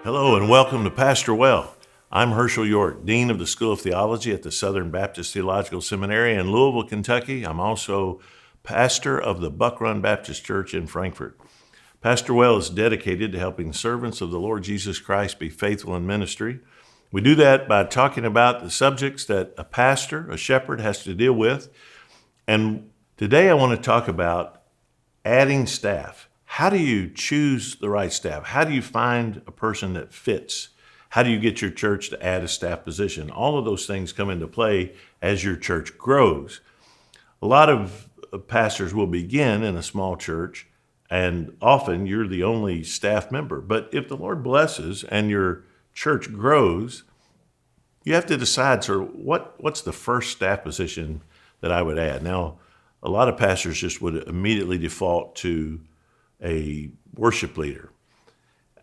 Hello and welcome to Pastor Well. I'm Hershael York, Dean of the School of Theology at the Southern Baptist Theological Seminary in Louisville, Kentucky. I'm also pastor of the Buck Run Baptist Church in Frankfort. Pastor Well is dedicated to helping servants of the Lord Jesus Christ be faithful in ministry. We do that by talking about the subjects that a pastor, a shepherd, has to deal with. And today I want to talk about adding staff. How do you choose the right staff? How do you find a person that fits? How do you get your church to add a staff position? All of those things come into play as your church grows. A lot of pastors will begin in a small church, and often you're the only staff member. But if the Lord blesses and your church grows, you have to decide sort of what's the first staff position that I would add. Now, a lot of pastors just would immediately default to a worship leader.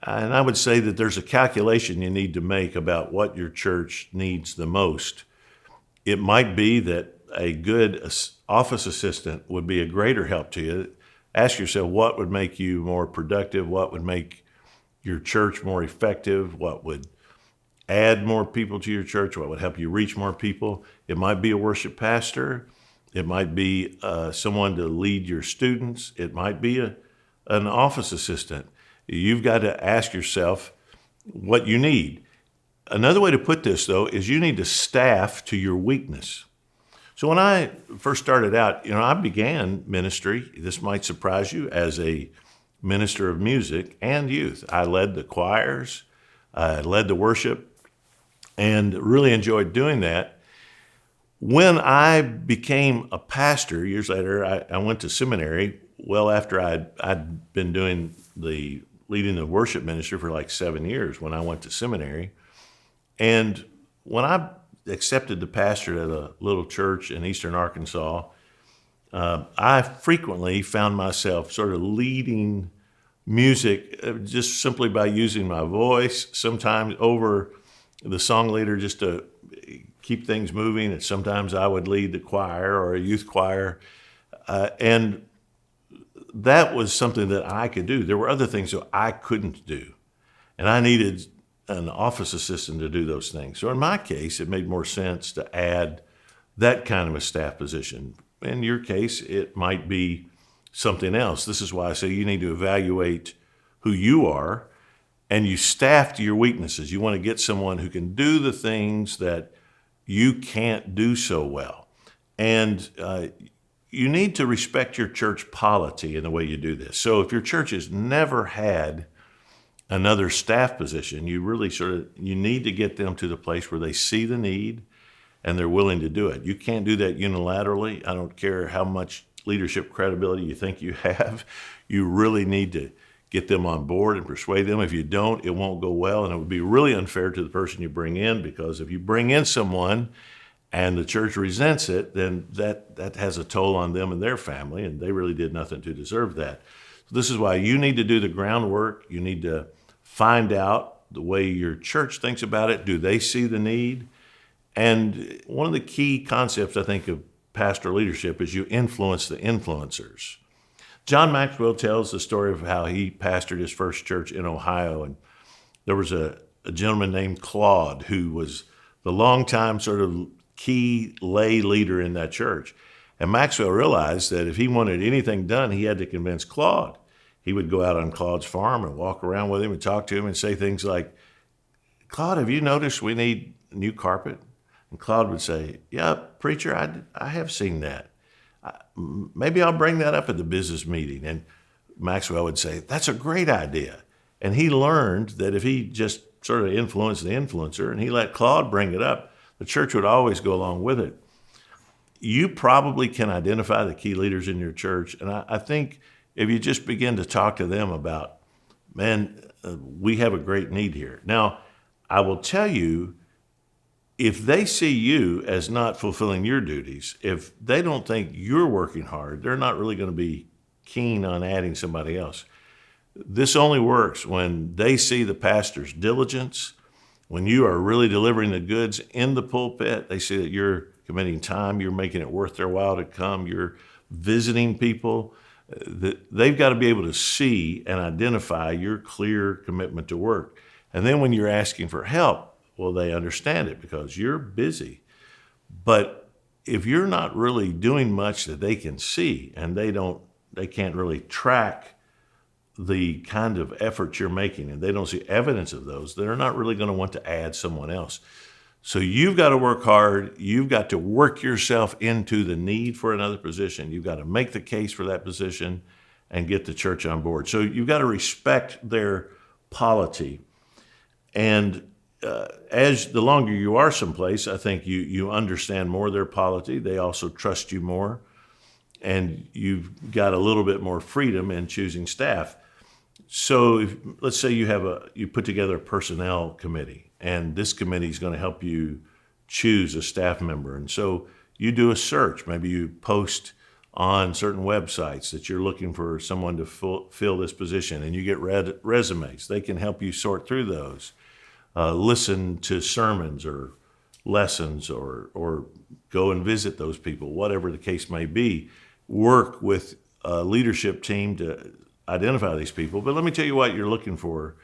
And I would say that there's a calculation you need to make about what your church needs the most. It might be that a good office assistant would be a greater help to you. Ask yourself, what would make you more productive? What would make your church more effective? What would add more people to your church? What would help you reach more people? It might be a worship pastor. It might be someone to lead your students. It might be an office assistant. You've got to ask yourself what you need. Another way to put this, though, is you need to staff to your weakness. So when I first started out, I began ministry, this might surprise you, as a minister of music and youth. I led the choirs, I led the worship, and really enjoyed doing that. When I became a pastor years later, I went to seminary well after I'd been doing leading the worship ministry for like 7 years when I went to seminary. And when I accepted the pastorate at a little church in eastern Arkansas, I frequently found myself sort of leading music just simply by using my voice, sometimes over the song leader just to keep things moving. And sometimes I would lead the choir or a youth choir. And that was something that I could do. There were other things that I couldn't do. And I needed an office assistant to do those things. So in my case, it made more sense to add that kind of a staff position. In your case, it might be something else. This is why I say you need to evaluate who you are and you staff to your weaknesses. You want to get someone who can do the things that you can't do so well. And you need to respect your church polity in the way you do this. So if your church has never had another staff position, you really you need to get them to the place where they see the need and they're willing to do it. You can't do that unilaterally. I don't care how much leadership credibility you think you have. You really need to get them on board and persuade them. If you don't, it won't go well, and it would be really unfair to the person you bring in, because if you bring in someone and the church resents it, then that has a toll on them and their family, and they really did nothing to deserve that. So this is why you need to do the groundwork. You need to find out the way your church thinks about it. Do they see the need? And one of the key concepts, I think, of pastoral leadership is you influence the influencers. John Maxwell tells the story of how he pastored his first church in Ohio, and there was a gentleman named Claude who was the longtime sort of key lay leader in that church. And Maxwell realized that if he wanted anything done, he had to convince Claude. He would go out on Claude's farm and walk around with him and talk to him and say things like, "Claude, have you noticed we need new carpet?" And Claude would say, "Yeah, preacher, I have seen that. Maybe I'll bring that up at the business meeting." And Maxwell would say, "That's a great idea." And he learned that if he just sort of influenced the influencer and he let Claude bring it up, the church would always go along with it. You probably can identify the key leaders in your church. And I think if you just begin to talk to them about, we have a great need here. Now, I will tell you, if they see you as not fulfilling your duties, if they don't think you're working hard, they're not really going to be keen on adding somebody else. This only works when they see the pastor's diligence, when you are really delivering the goods in the pulpit. They see that you're committing time, you're making it worth their while to come, you're visiting people. They've got to be able to see and identify your clear commitment to work. And then when you're asking for help, well, they understand it because you're busy. But if you're not really doing much that they can see, and they can't really track the kind of efforts you're making, and they don't see evidence of those, they're not really going to want to add someone else. So you've got to work hard. You've got to work yourself into the need for another position. You've got to make the case for that position and get the church on board. So you've got to respect their polity. And as the longer you are someplace, I think you understand more their polity. They also trust you more. And you've got a little bit more freedom in choosing staff. So let's say you put together a personnel committee, and this committee is going to help you choose a staff member. And so you do a search. Maybe you post on certain websites that you're looking for someone to fill this position, and you get resumes. They can help you sort through those. Listen to sermons or lessons, or go and visit those people, whatever the case may be. Work with a leadership team to identify these people. But let me tell you what you're looking for.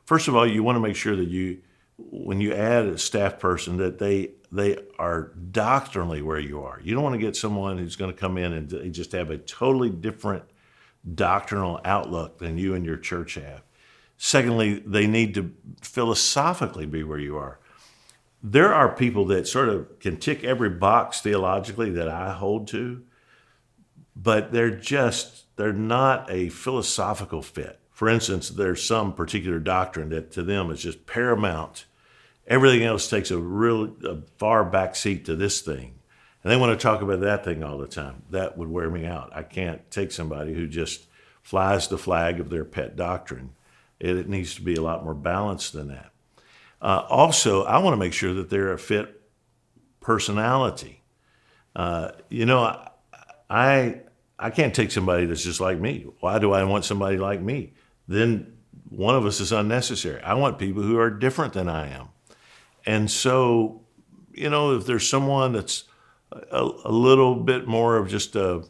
First of all, you want to make sure that when you add a staff person, that they are doctrinally where you are. You don't want to get someone who's going to come in and they just have a totally different doctrinal outlook than you and your church have. Secondly, they need to philosophically be where you are. There are people that sort of can tick every box theologically that I hold to, but they're not a philosophical fit. For instance, there's some particular doctrine that to them is just paramount. Everything else takes a far back seat to this thing. And they want to talk about that thing all the time. That would wear me out. I can't take somebody who just flies the flag of their pet doctrine. It needs to be a lot more balanced than that. Also, I want to make sure that they're a fit personality. I can't take somebody that's just like me. Why do I want somebody like me? Then one of us is unnecessary. I want people who are different than I am. And so, if there's someone that's a little bit more of just a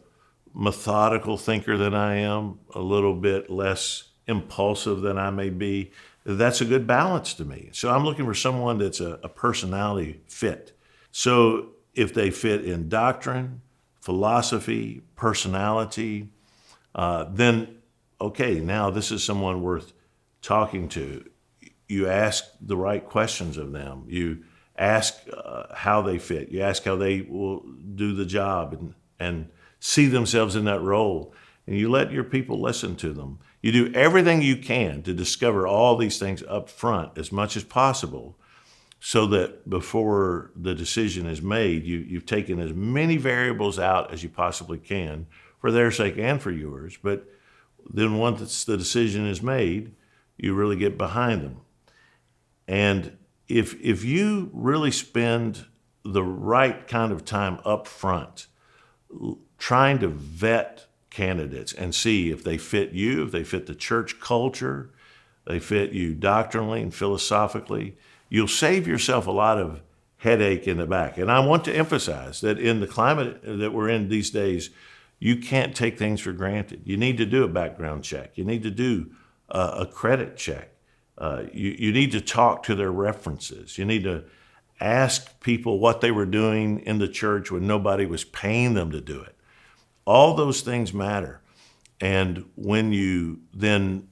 methodical thinker than I am, a little bit less impulsive than I may be, that's a good balance to me. So I'm looking for someone that's a personality fit. So if they fit in doctrine, philosophy, personality, then okay, now this is someone worth talking to. You ask the right questions of them. You ask how they fit. You ask how they will do the job and see themselves in that role. And you let your people listen to them. You do everything you can to discover all these things up front as much as possible, so that before the decision is made, you've taken as many variables out as you possibly can for their sake and for yours. But then once the decision is made, you really get behind them. And if you really spend the right kind of time up front trying to vet candidates and see if they fit you, if they fit the church culture, they fit you doctrinally and philosophically, you'll save yourself a lot of headache in the back. And I want to emphasize that in the climate that we're in these days, you can't take things for granted. You need to do a background check. You need to do a credit check. You need to talk to their references. You need to ask people what they were doing in the church when nobody was paying them to do it. All those things matter. And when you then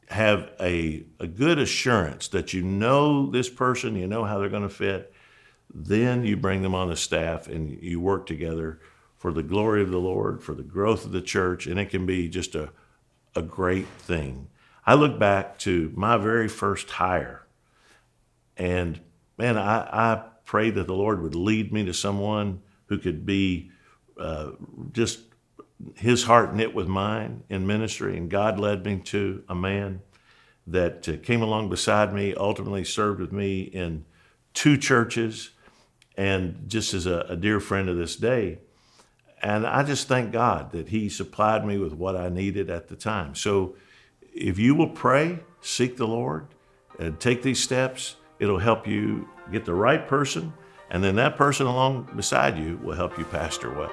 have a good assurance that you know this person, you know how they're going to fit, then you bring them on the staff and you work together for the glory of the Lord, for the growth of the church, and it can be just a great thing. I look back to my very first hire, and man, I prayed that the Lord would lead me to someone who could be just his heart knit with mine in ministry, and God led me to a man that came along beside me, ultimately served with me in 2 churches, and just as a dear friend to this day. And I just thank God that he supplied me with what I needed at the time. So if you will pray, seek the Lord, and take these steps, it'll help you get the right person, and then that person along beside you will help you pastor well.